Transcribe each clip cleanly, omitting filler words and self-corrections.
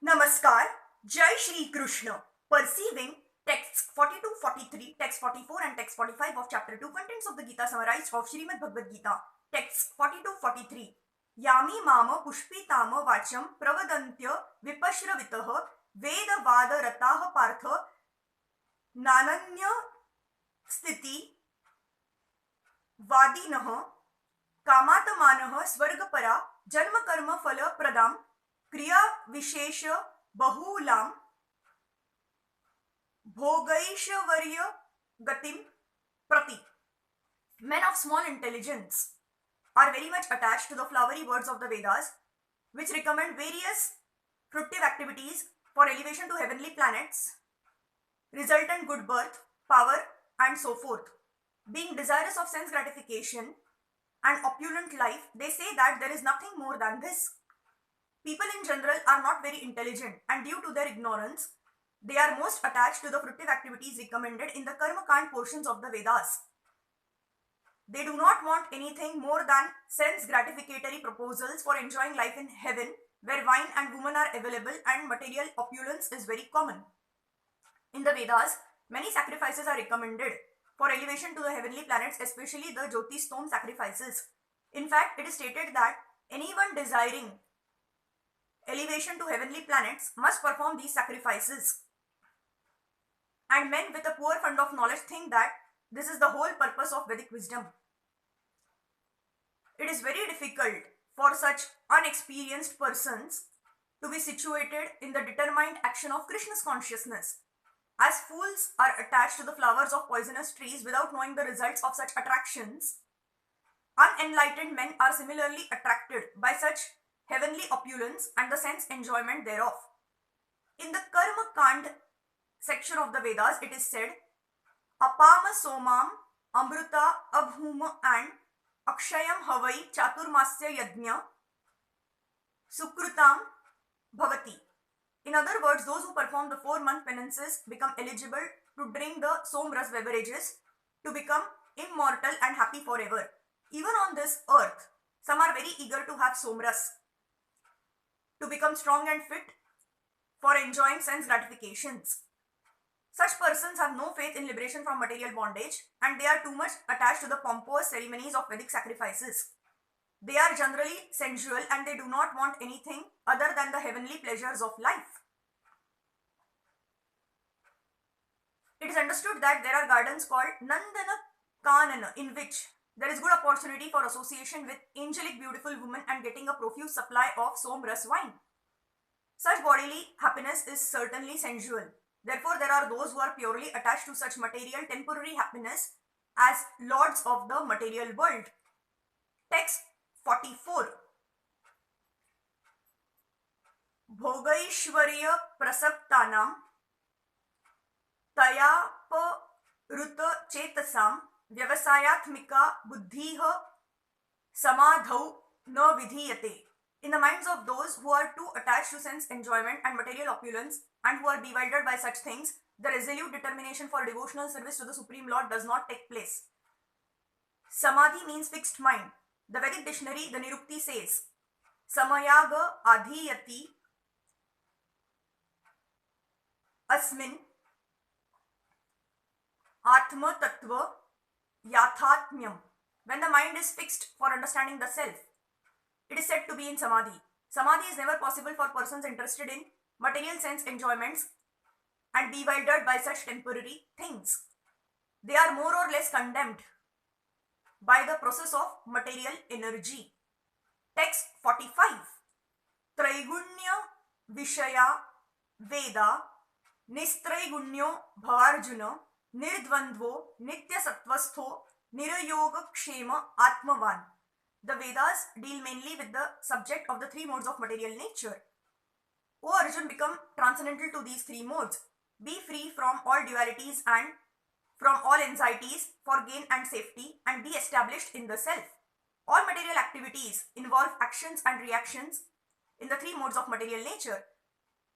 Namaskar, Jai Shri Krishna. Perceiving texts 42, 43, text 44 and text 45 of chapter 2 contents of the Gita summarized of Srimad Bhagavad Gita. Texts 42, 43. Yami mama pushpitama vacham pravadantya vipashravitah vedavada ratah partha nananya स्थिति वादिनः कामातमानः स्वर्गपरा जन्म कर्म फल प्रदां क्रिया विशेष बहुलां भोगैश्वर्य गतिं प्रति. Men of small intelligence are very much attached to the flowery words of the Vedas, which recommend various fruitive activities for elevation to heavenly planets, resultant good birth, power, and so forth. Being desirous of sense gratification and opulent life, they say that there is nothing more than this. People in general are not very intelligent, and due to their ignorance, they are most attached to the fruitive activities recommended in the Karma Kand portions of the Vedas. They do not want anything more than sense gratificatory proposals for enjoying life in heaven, where wine and women are available and material opulence is very common. In the Vedas, many sacrifices are recommended for elevation to the heavenly planets, especially the Jyotishtoma sacrifices. In fact, it is stated that anyone desiring elevation to heavenly planets must perform these sacrifices. And men with a poor fund of knowledge think that this is the whole purpose of Vedic wisdom. It is very difficult for such unexperienced persons to be situated in the determined action of Krishna's consciousness. As fools are attached to the flowers of poisonous trees without knowing the results of such attractions, unenlightened men are similarly attracted by such heavenly opulence and the sense enjoyment thereof. In the Karma Kand section of the Vedas, it is said, Apama Somam Amruta Abhuma and Akshayam Havai Chaturmasya Yajna Sukrutam Bhavati. In other words, those who perform the 4-month penances become eligible to drink the Somras beverages to become immortal and happy forever. Even on this earth, some are very eager to have Somras to become strong and fit for enjoying sense gratifications. Such persons have no faith in liberation from material bondage, and they are too much attached to the pompous ceremonies of Vedic sacrifices. They are generally sensual and they do not want anything other than the heavenly pleasures of life. It is understood that there are gardens called Nandana Kanana, in which there is good opportunity for association with angelic beautiful women and getting a profuse supply of Somras wine. Such bodily happiness is certainly sensual. Therefore, there are those who are purely attached to such material temporary happiness as lords of the material world. Text 44. Bhogaishwarya prasaptanam tayaparuta chetasam vyavasayatmika buddhiha samadhau na vidhiyate. In the minds of those who are too attached to sense enjoyment and material opulence and who are bewildered by such things, the resolute determination for devotional service to the Supreme Lord does not take place. Samadhi means fixed mind. The Vedic dictionary, the Nirukti, says, Samayaga adhiyati asmin atma tattva yathatmyam. When the mind is fixed for understanding the self, it is said to be in Samadhi. Samadhi is never possible for persons interested in material sense enjoyments and bewildered by such temporary things. They are more or less condemned by the process of material energy. Text 45. Traigunya Vishaya Veda Nistraigunya Bhavarjuna Nirdvandvo Nitya Sattvastho Nirayoga Kshema Atmavan. The Vedas deal mainly with the subject of the 3 modes of material nature. O Arjun, become transcendental to these 3 modes. Be free from all dualities and from all anxieties for gain and safety, and be established in the self. All material activities involve actions and reactions in the 3 modes of material nature.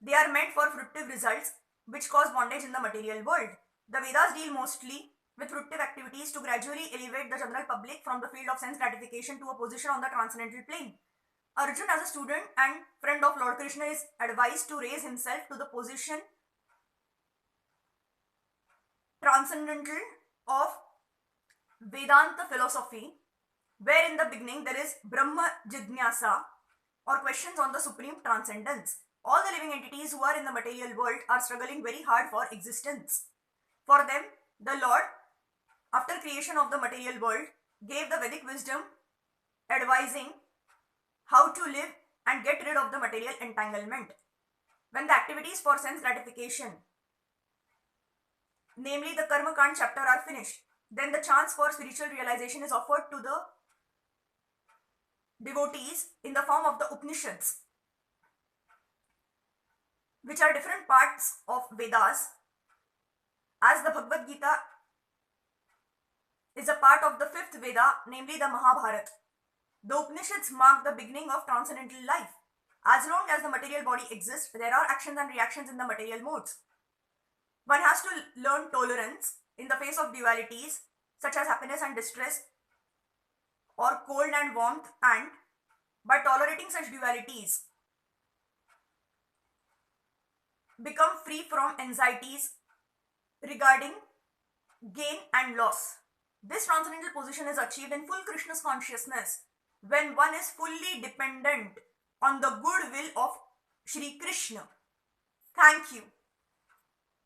They are meant for fruitive results which cause bondage in the material world. The Vedas deal mostly with fruitive activities to gradually elevate the general public from the field of sense gratification to a position on the transcendental plane. Arjun, as a student and friend of Lord Krishna, is advised to raise himself to the position transcendental of Vedanta philosophy, where in the beginning there is Brahma Jidnyasa, or questions on the supreme transcendence. All the living entities who are in the material world are struggling very hard for existence. For them, the Lord, after creation of the material world, gave the Vedic wisdom advising how to live and get rid of the material entanglement. When the activities for sense gratification, namely the Karma Kand chapter, are finished, then the chance for spiritual realization is offered to the devotees in the form of the Upanishads, which are different parts of Vedas, as the Bhagavad Gita is a part of the fifth Veda, namely the Mahabharata. The Upanishads mark the beginning of transcendental life. As long as the material body exists, there are actions and reactions in the material modes. One has to learn tolerance in the face of dualities such as happiness and distress, or cold and warmth, and by tolerating such dualities, become free from anxieties regarding gain and loss. This transcendental position is achieved in full Krishna's consciousness when one is fully dependent on the goodwill of Shri Krishna. Thank you.